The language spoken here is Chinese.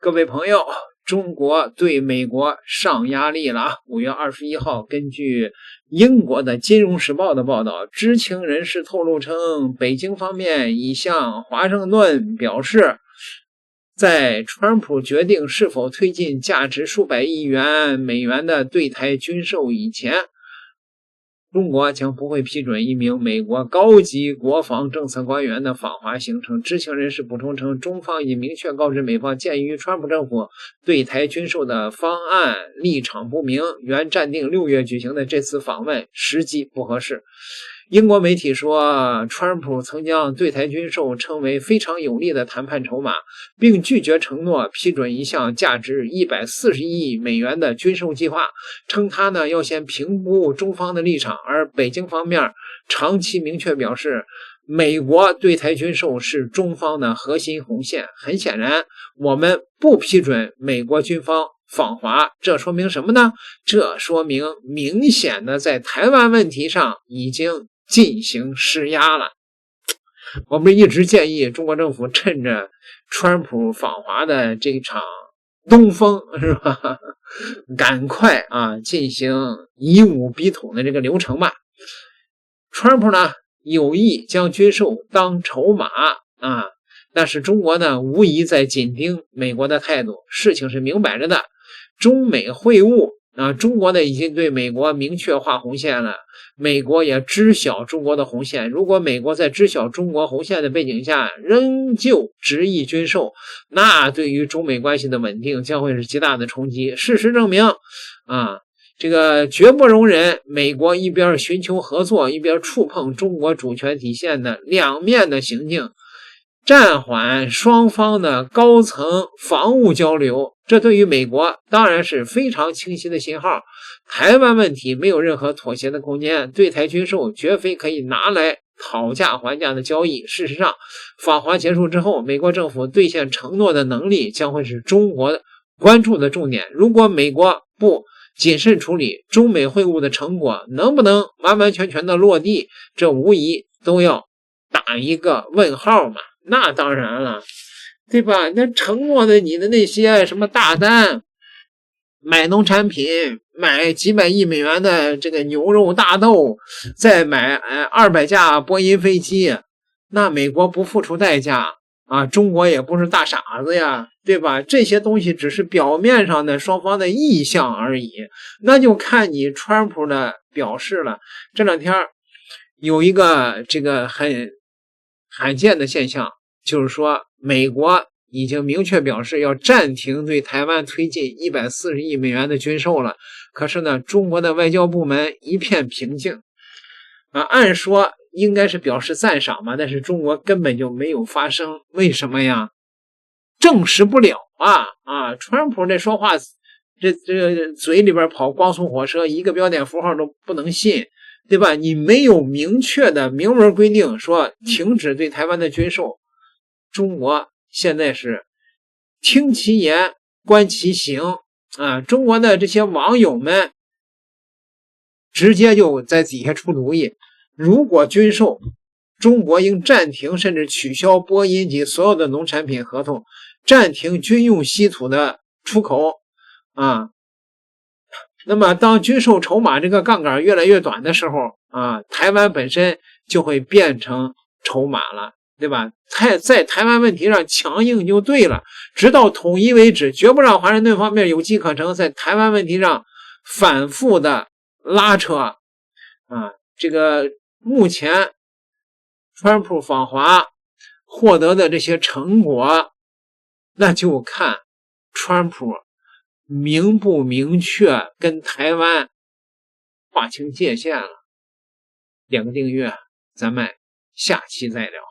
各位朋友，中国对美国上压力了啊！5月21号，根据英国的《金融时报》的报道，知情人士透露称，北京方面已向华盛顿表示，在川普决定是否推进价值数百亿美元的对台军售以前，中国将不会批准一名美国高级国防政策官员的访华行程。知情人士补充称，中方已明确告知美方，鉴于川普政府对台军售的方案立场不明，原暂定6月举行的这次访问时机不合适。英国媒体说，川普曾将对台军售称为非常有利的谈判筹码，并拒绝承诺批准一项价值140亿美元的军售计划，称他要先评估中方的立场。而北京方面长期明确表示，美国对台军售是中方的核心红线。很显然，我们不批准美国军方访华，这说明什么呢？这说明明显的在台湾问题上已经进行施压了。我们一直建议中国政府趁着川普访华的这场东风，是吧？赶快进行以武逼统的这个流程吧。川普有意将军售当筹码但是中国无疑在紧盯美国的态度，事情是明摆着的。中美会晤中国已经对美国明确画红线了，美国也知晓中国的红线。如果美国在知晓中国红线的背景下仍旧执意军售，那对于中美关系的稳定将会是极大的冲击。事实证明这个绝不容忍美国一边寻求合作，一边触碰中国主权底线的两面的行径，暂缓双方的高层防务交流。这对于美国当然是非常清晰的信号。台湾问题没有任何妥协的空间，对台军售绝非可以拿来讨价还价的交易。事实上，访华结束之后，美国政府兑现承诺的能力将会是中国关注的重点。如果美国不谨慎处理，中美会晤的成果能不能完完全全的落地，这无疑都要打一个问号嘛。那当然了，对吧？那承诺的你的那些什么大单，买农产品，买几百亿美元的这个牛肉大豆，再买200架波音飞机，那美国不付出代价中国也不是大傻子呀，对吧？这些东西只是表面上的双方的意向而已，那就看你川普的表示了。这两天有一个这个很罕见的现象，就是说美国已经明确表示要暂停对台湾推进140亿美元的军售了。可是中国的外交部门一片平静按说应该是表示赞赏嘛，但是中国根本就没有发声。为什么呀？证实不了川普这说话这嘴里边跑光速火车，一个标点符号都不能信，对吧？你没有明确的明文规定说停止对台湾的军售，中国现在是听其言观其行中国的这些网友们直接就在底下出主意，如果军售，中国应暂停甚至取消波音及所有的农产品合同，暂停军用稀土的出口那么当军售筹码这个杠杆越来越短的时候台湾本身就会变成筹码了，对吧？在台湾问题上强硬就对了，直到统一为止，绝不让华盛顿方面有机可乘，在台湾问题上反复的拉扯这个目前川普访华获得的这些成果，那就看川普明不明确跟台湾划清界限了。2个订阅，咱们下期再聊。